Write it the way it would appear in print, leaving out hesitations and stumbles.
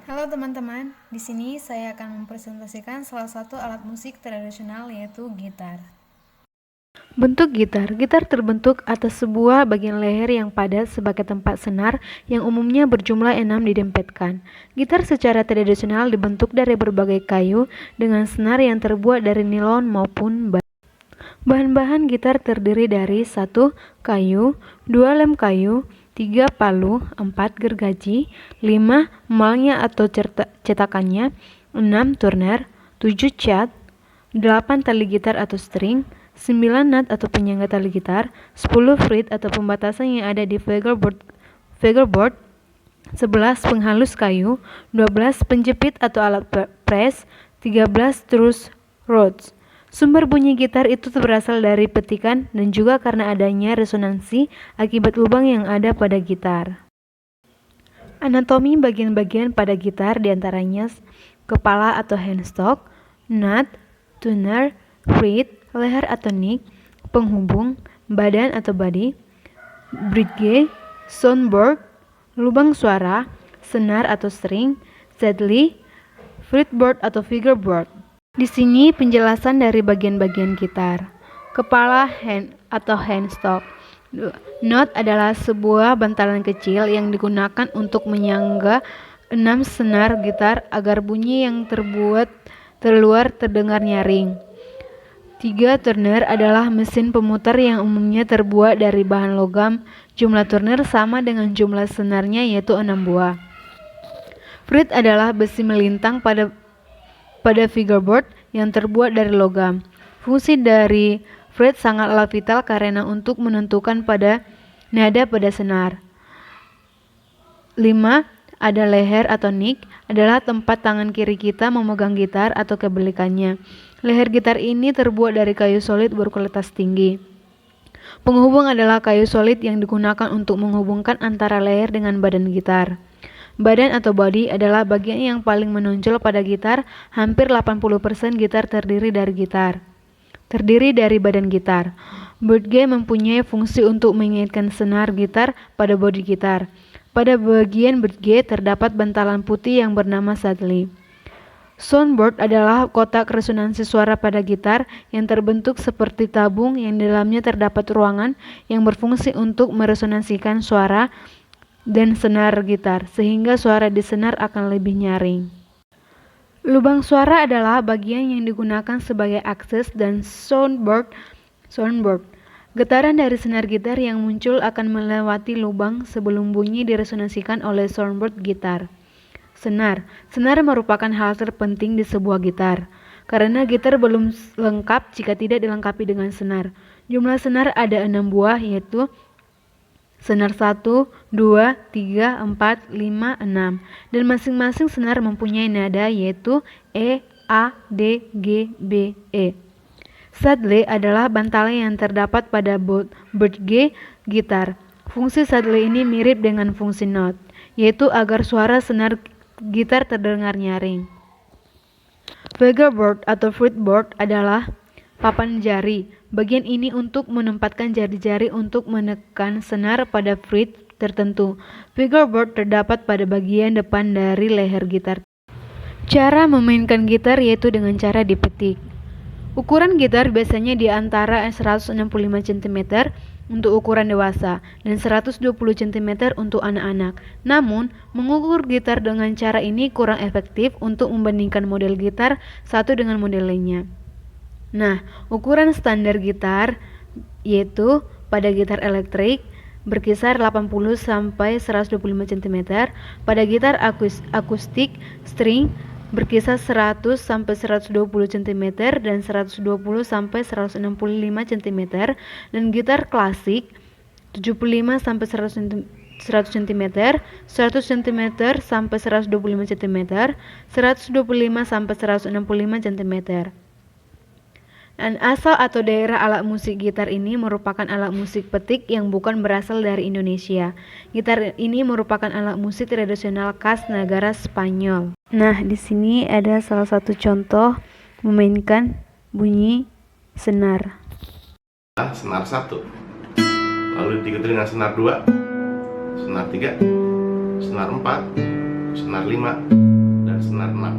Halo teman-teman, di sini saya akan mempresentasikan salah satu alat musik tradisional yaitu gitar. Bentuk gitar. Gitar terbentuk atas sebuah bagian leher yang padat sebagai tempat senar yang umumnya berjumlah 6 didempetkan. Gitar secara tradisional dibentuk dari berbagai kayu dengan senar yang terbuat dari nilon maupun baja. Bahan-bahan gitar terdiri dari 1. Kayu, 2. Lem kayu, 3. Palu, 4. Gergaji, 5. Emalnya atau cetakannya, 6. Tuner, 7. Cat, 8. Tali gitar atau string, 9. Nut atau penyangga tali gitar, 10. Fret atau pembatasan yang ada di fingerboard, 11. Penghalus kayu, 12. Penjepit atau alat press, 13. Truss rods. Sumber bunyi gitar itu berasal dari petikan dan juga karena adanya resonansi akibat lubang yang ada pada gitar. Anatomi bagian-bagian pada gitar diantaranya kepala atau handstock, nut, tuner, fret, leher atau neck, penghubung, badan atau body, bridge, soundboard, lubang suara, senar atau string, saddle, fretboard atau fingerboard. Di sini penjelasan dari bagian-bagian gitar. Kepala atau handstock. Note adalah sebuah bantalan kecil yang digunakan untuk menyangga 6 senar gitar agar bunyi yang terbuat terluar terdengar nyaring. 3. Tuner adalah mesin pemutar yang umumnya terbuat dari bahan logam. Jumlah tuner sama dengan jumlah senarnya yaitu 6 buah. Fret adalah besi melintang pada fingerboard yang terbuat dari logam. Fungsi dari fret sangatlah vital karena untuk menentukan pada nada pada senar. 5. Ada leher atau neck, adalah tempat tangan kiri kita memegang gitar atau kebalikannya. Leher gitar ini terbuat dari kayu solid berkualitas tinggi. Penghubung adalah kayu solid yang digunakan untuk menghubungkan antara leher dengan badan gitar. Badan atau body adalah bagian yang paling menonjol pada gitar. Hampir 80% gitar terdiri dari badan gitar. Bridge mempunyai fungsi untuk mengaitkan senar gitar pada bodi gitar. Pada bagian bridge terdapat bantalan putih yang bernama saddle. Soundboard adalah kotak resonansi suara pada gitar yang terbentuk seperti tabung yang di dalamnya terdapat ruangan yang berfungsi untuk meresonansikan suara dan senar gitar, sehingga suara di senar akan lebih nyaring. Lubang suara adalah bagian yang digunakan sebagai akses dan soundboard. Getaran dari senar gitar yang muncul akan melewati lubang sebelum bunyi diresonansikan oleh soundboard gitar. Senar merupakan hal terpenting di sebuah gitar, karena gitar belum lengkap jika tidak dilengkapi dengan senar. Jumlah senar ada 6 buah yaitu senar 1, 2, 3, 4, 5, 6. Dan masing-masing senar mempunyai nada yaitu E, A, D, G, B, E. Saddle adalah bantalan yang terdapat pada bridge gitar. Fungsi saddle ini mirip dengan fungsi note, yaitu agar suara senar gitar terdengar nyaring. Fingerboard atau fretboard adalah papan jari. Bagian ini untuk menempatkan jari-jari untuk menekan senar pada fret tertentu. Fingerboard terdapat pada bagian depan dari leher gitar. Cara memainkan gitar yaitu dengan cara dipetik. Ukuran gitar biasanya di antara 165 cm untuk ukuran dewasa dan 120 cm untuk anak-anak. Namun, mengukur gitar dengan cara ini kurang efektif untuk membandingkan model gitar satu dengan model lainnya. Nah, ukuran standar gitar yaitu pada gitar elektrik berkisar 80 sampai 125 cm, pada gitar akustik string berkisar 100 sampai 120 cm dan 120 sampai 165 cm, dan gitar klasik 75 sampai 100 cm, 100 cm sampai 125 cm, 125 sampai 165 cm. Dan asal atau daerah alat musik gitar ini merupakan alat musik petik yang bukan berasal dari Indonesia. Gitar ini merupakan alat musik tradisional khas negara Spanyol. Nah, di sini ada salah satu contoh memainkan bunyi senar. Senar 1, lalu diikuti dengan senar 2, senar 3, senar 4, senar 5, dan senar 6.